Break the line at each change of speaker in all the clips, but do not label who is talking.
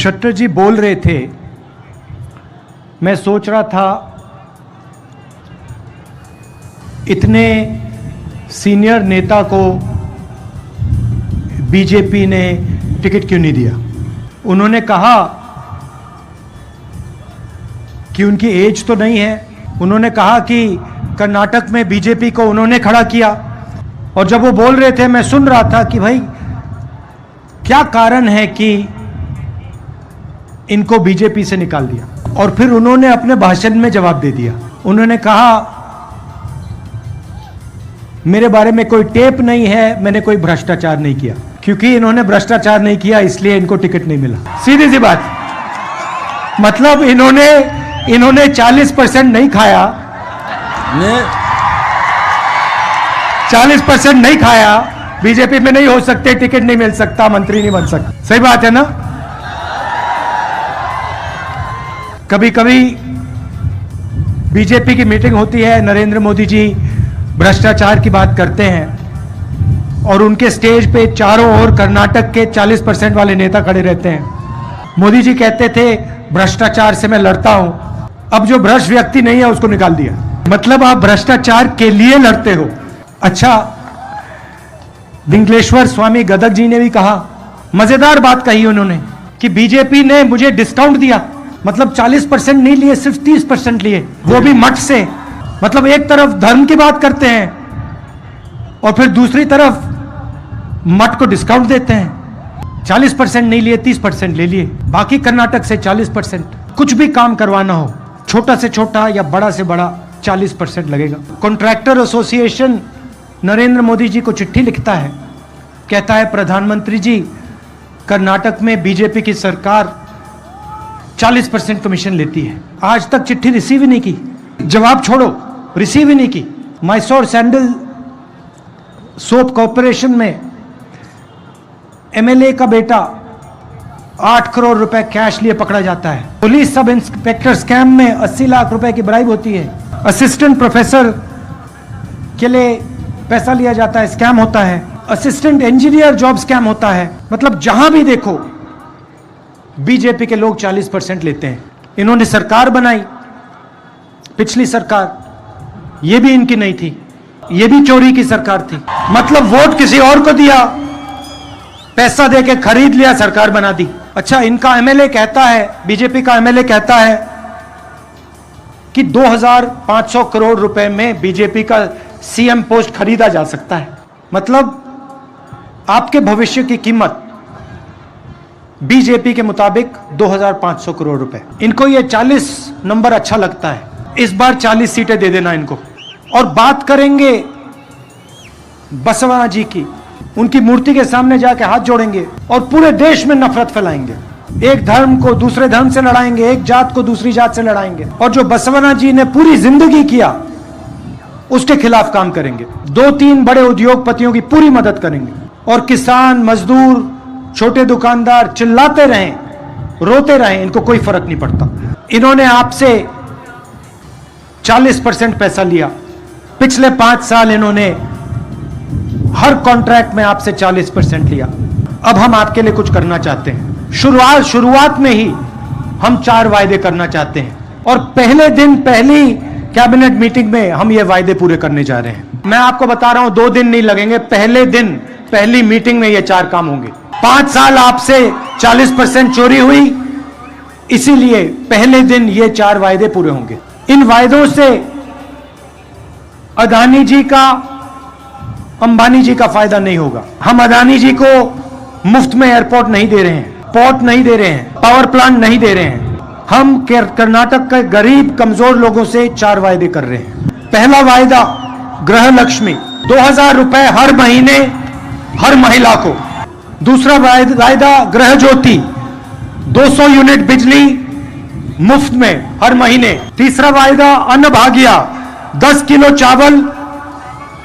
Shutter जी बोल रहे थे, मैं सोच रहा था इतने सीनियर नेता को बीजेपी ने टिकट क्यों नहीं दिया। उन्होंने कहा कि उनकी एज तो नहीं है। उन्होंने कहा कि कर्नाटक में बीजेपी को उन्होंने खड़ा किया, और जब वो बोल रहे थे मैं सुन रहा था कि भाई क्या कारण है कि इनको बीजेपी से निकाल दिया। और फिर उन्होंने अपने भाषण में जवाब दे दिया। उन्होंने कहा मेरे बारे में कोई टेप नहीं है, मैंने कोई भ्रष्टाचार नहीं किया। क्योंकि इन्होंने भ्रष्टाचार नहीं किया इसलिए इनको टिकट नहीं मिला। सीधी सी बात। मतलब इन्होंने 40% नहीं खाया, 40% नहीं खाया, बीजेपी में नहीं हो सकते, टिकट नहीं मिल सकता, मंत्री नहीं बन सकता। सही बात है ना। कभी कभी बीजेपी की मीटिंग होती है, नरेंद्र मोदी जी भ्रष्टाचार की बात करते हैं और उनके स्टेज पे चारों ओर कर्नाटक के 40% वाले नेता खड़े रहते हैं। मोदी जी कहते थे भ्रष्टाचार से मैं लड़ता हूं, अब जो भ्रष्ट व्यक्ति नहीं है उसको निकाल दिया। मतलब आप भ्रष्टाचार के लिए लड़ते हो। अच्छा, विंगलेश्वर स्वामी गदग जी ने भी कहा, मजेदार बात कही उन्होंने कि बीजेपी ने मुझे डिस्काउंट दिया। मतलब 40% नहीं लिए, सिर्फ 30% लिए, वो भी मठ से। मतलब एक तरफ धर्म की बात करते हैं और फिर दूसरी तरफ मठ को डिस्काउंट देते हैं। 40% नहीं लिए, 30% ले लिए, बाकी कर्नाटक से 40%। कुछ भी काम करवाना हो, छोटा से छोटा या बड़ा से बड़ा, 40% लगेगा। कॉन्ट्रैक्टर एसोसिएशन नरेंद्र मोदी जी को चिट्ठी लिखता है, कहता है प्रधानमंत्री जी कर्नाटक में बीजेपी की सरकार 40% कमीशन लेती है। आज तक चिट्ठी रिसीव ही नहीं की, जवाब छोड़ो, रिसीव ही नहीं की। मैसूर सैंडल सोप कॉर्पोरेशन में एमएलए का बेटा 8 करोड़ रुपए कैश लिए पकड़ा जाता है। पुलिस सब इंस्पेक्टर स्कैम में 80 लाख रुपए की ब्राइब होती है। असिस्टेंट प्रोफेसर के लिए पैसा लिया जाता है, स्कैम होता है। असिस्टेंट इंजीनियर जॉब स्कैम होता है। मतलब जहां भी देखो बीजेपी के लोग 40% लेते हैं। इन्होंने सरकार बनाई, पिछली सरकार, ये भी इनकी नहीं थी, ये भी चोरी की सरकार थी। मतलब वोट किसी और को दिया, पैसा देके खरीद लिया, सरकार बना दी। अच्छा, इनका एमएलए कहता है, बीजेपी का एमएलए कहता है कि 2500 करोड़ रुपए में बीजेपी का सीएम पोस्ट खरीदा जा सकता है। मतलब आपके भविष्य की कीमत बीजेपी के मुताबिक 2500 करोड़ रुपए। इनको ये 40 नंबर अच्छा लगता है, इस बार 40 सीटें दे देना इनको। और बात करेंगे बसवना जी की, उनकी मूर्ति के सामने जाके हाथ जोड़ेंगे और पूरे देश में नफरत फैलाएंगे। एक धर्म को दूसरे धर्म से लड़ाएंगे, एक जात को दूसरी जात से लड़ाएंगे। और जो बसवना जी ने पूरी जिंदगी किया उसके खिलाफ काम करेंगे। 2-3 बड़े उद्योगपतियों की पूरी मदद करेंगे। और किसान, मजदूर, छोटे दुकानदार चिल्लाते रहें, रोते रहें, इनको कोई फर्क नहीं पड़ता। इन्होंने आपसे 40% पैसा लिया। पिछले 5 साल इन्होंने हर कॉन्ट्रैक्ट में आपसे 40% लिया। अब हम आपके लिए कुछ करना चाहते हैं। शुरुआत में ही हम 4 वायदे करना चाहते हैं और पहले दिन, पहली कैबिनेट मीटिंग में हम ये वायदे पूरे करने जा रहे हैं। मैं आपको बता रहा हूं, 2 दिन नहीं लगेंगे, पहले दिन, पहली मीटिंग में ये 4 काम होंगे। 5 साल आपसे 40% चोरी हुई, इसीलिए पहले दिन ये 4 वायदे पूरे होंगे। इन वायदों से अदानी जी का, अंबानी जी का फायदा नहीं होगा। हम अदानी जी को मुफ्त में एयरपोर्ट नहीं दे रहे हैं, पोर्ट नहीं दे रहे हैं, पावर प्लांट नहीं दे रहे हैं। हम कर्नाटक के गरीब कमजोर लोगों से 4 वायदे कर रहे हैं। पहला वायदा गृह लक्ष्मी, 2000 रुपए हर महीने हर महिला को। दूसरा वायदा गृह ज्योति, 200 यूनिट बिजली मुफ्त में हर महीने। तीसरा वायदा अन्न भाग्य, 10 किलो चावल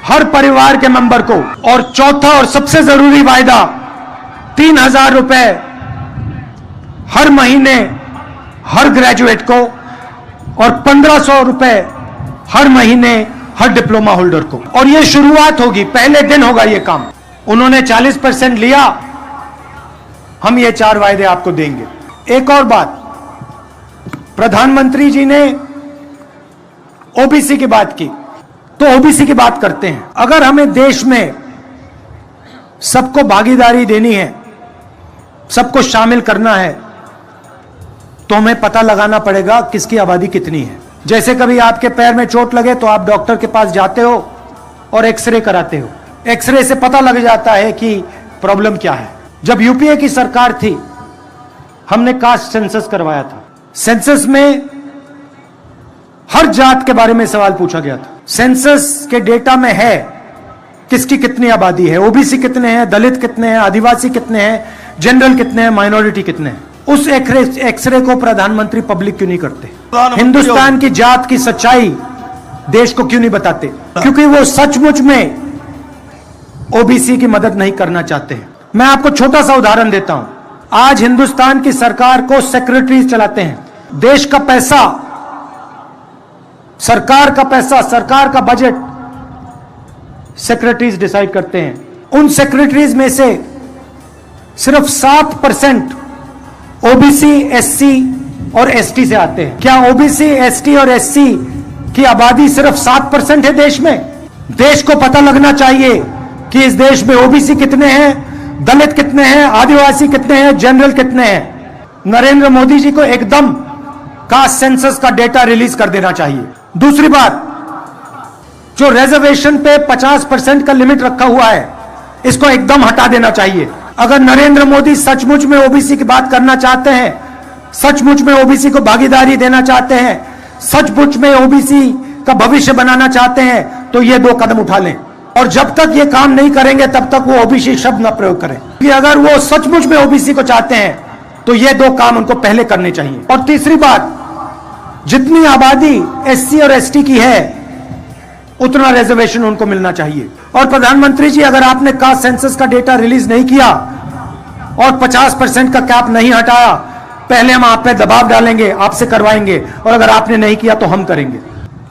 हर परिवार के मेंबर को। और चौथा और सबसे जरूरी वायदा 3000 रुपए हर महीने हर ग्रेजुएट को और 1500 रुपए हर महीने हर डिप्लोमा होल्डर को। और यह शुरुआत होगी, पहले दिन होगा यह काम। उन्होंने 40% लिया, हम ये 4 वायदे आपको देंगे। एक और बात, प्रधानमंत्री जी ने ओबीसी की बात की, तो ओबीसी की बात करते हैं। अगर हमें देश में सबको भागीदारी देनी है, सबको शामिल करना है, तो हमें पता लगाना पड़ेगा किसकी आबादी कितनी है। जैसे कभी आपके पैर में चोट लगे तो आप डॉक्टर के पास जाते हो और एक्सरे कराते हो। एक्सरे से पता लग जाता है कि प्रॉब्लम क्या है। जब यूपीए की सरकार थी, हमने कास्ट सेंसस करवाया था। सेंसस में हर जात के बारे में सवाल पूछा गया था। सेंसस के डेटा में है किसकी कितनी आबादी है, ओबीसी कितने हैं, दलित कितने हैं, आदिवासी कितने हैं, जनरल कितने हैं, माइनॉरिटी कितने हैं। उस एक्सरे को प्रधानमंत्री पब्लिक क्यों नहीं करते? हिंदुस्तान की जात की सच्चाई देश को क्यों नहीं बताते? क्योंकि वो सचमुच में ओबीसी की मदद नहीं करना चाहते हैं। मैं आपको छोटा सा उदाहरण देता हूं। आज हिंदुस्तान की सरकार को सेक्रेटरीज चलाते हैं। देश का पैसा, सरकार का पैसा, सरकार का बजट सेक्रेटरीज डिसाइड करते हैं। उन सेक्रेटरीज में से सिर्फ 7% ओबीसी, एससी और एसटी से आते हैं। क्या ओबीसी, एसटी और एससी की आबादी सिर्फ 7% है देश में? देश को पता लगना चाहिए कि इस देश में ओबीसी कितने हैं, दलित कितने हैं, आदिवासी कितने हैं, जनरल कितने हैं। नरेंद्र मोदी जी को एकदम कास्ट सेंसस का डेटा रिलीज कर देना चाहिए। दूसरी बात, जो रिजर्वेशन पे 50% का लिमिट रखा हुआ है, इसको एकदम हटा देना चाहिए। अगर नरेंद्र मोदी सचमुच में ओबीसी की बात करना चाहते हैं, सचमुच में ओबीसी को भागीदारी देना चाहते हैं, सचमुच में ओबीसी का भविष्य बनाना चाहते हैं, तो ये 2 कदम उठा लें। और जब तक ये काम नहीं करेंगे तब तक वो ओबीसी शब्द न प्रयोग करें। कि अगर वो सचमुच में ओबीसी को चाहते हैं तो ये 2 काम उनको पहले करने चाहिए। और तीसरी बात, जितनी आबादी एससी और एसटी की है उतना रिजर्वेशन उनको मिलना चाहिए। और प्रधानमंत्री जी, अगर आपने कास्ट सेंसस का डेटा रिलीज नहीं किया और 50% का कैप नहीं हटाया, पहले हम आप पे दबाव डालेंगे, आपसे करवाएंगे, और अगर आपने नहीं किया तो हम करेंगे।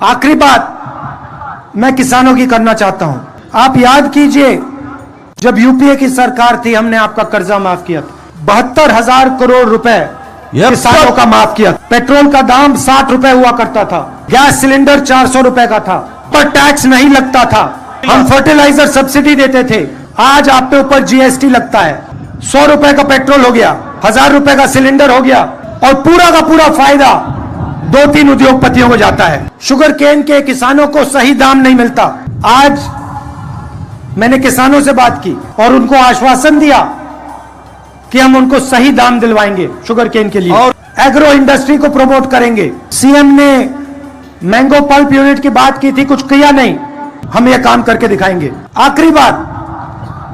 आखिरी बात मैं किसानों की करना चाहता हूं। आप याद कीजिए, जब यूपीए की सरकार थी, हमने आपका कर्जा माफ किया था। 72,000 करोड़ रुपए किसानों का माफ किया। पेट्रोल का दाम 60 रुपए हुआ करता था, गैस सिलेंडर 400 रुपए का था, पर टैक्स नहीं लगता था। हम फर्टिलाइजर सब्सिडी देते थे। आज आप पे ऊपर जीएसटी लगता है। 100 रुपए का पेट्रोल हो गया, 1000 रुपए का सिलेंडर हो गया, और पूरा का पूरा फायदा 2-3 उद्योगपतियों को जाता है। शुगर केन के किसानों को सही दाम नहीं मिलता। आज मैंने किसानों से बात की और उनको आश्वासन दिया कि हम उनको सही दाम दिलवाएंगे शुगर केन के लिए, और एग्रो इंडस्ट्री को प्रमोट करेंगे। सीएम ने मैंगो पल्प यूनिट की बात की थी, कुछ किया नहीं। हम यह काम करके दिखाएंगे। आखिरी बात,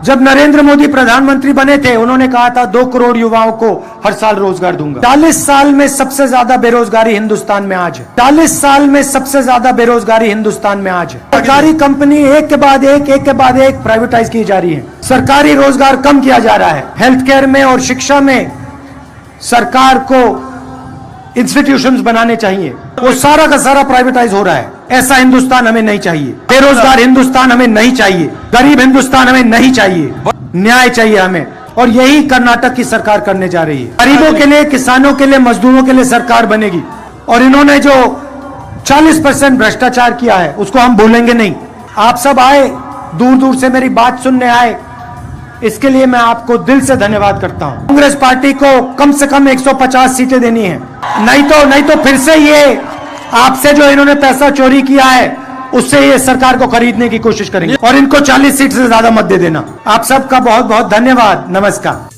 जब नरेंद्र मोदी प्रधानमंत्री बने थे, उन्होंने कहा था 2 करोड़ युवाओं को हर साल रोजगार दूंगा। 40 साल में सबसे ज्यादा बेरोजगारी हिंदुस्तान में आज है। 40 साल में सबसे ज्यादा बेरोजगारी हिंदुस्तान में आज है। सरकारी कंपनी एक के बाद एक प्राइवेटाइज की जा रही है। सरकारी रोजगार कम किया जा रहा है। हेल्थ केयर में और शिक्षा में सरकार को इंस्टीट्यूशंस बनाने चाहिए, वो सारा का सारा प्राइवेटाइज हो रहा है। ऐसा हिंदुस्तान हमें नहीं चाहिए। बेरोजगार हिंदुस्तान हमें नहीं चाहिए। गरीब हिंदुस्तान हमें नहीं चाहिए। न्याय चाहिए हमें, और यही कर्नाटक की सरकार करने जा रही है। गरीबों के लिए, किसानों के लिए, मजदूरों के लिए सरकार बनेगी। और इन्होंने जो 40% भ्रष्टाचार किया है उसको हम भूलेंगे नहीं। आप सब आए, दूर दूर से मेरी बात सुनने आए, इसके लिए मैं आपको दिल से धन्यवाद करता हूं। कांग्रेस पार्टी को कम से कम 150 सीटें देनी है, नहीं तो फिर से ये आपसे जो इन्होंने पैसा चोरी किया है उससे ये सरकार को खरीदने की कोशिश करेंगे, और इनको 40 सीट से ज्यादा मत दे देना। आप सबका बहुत बहुत धन्यवाद। नमस्कार।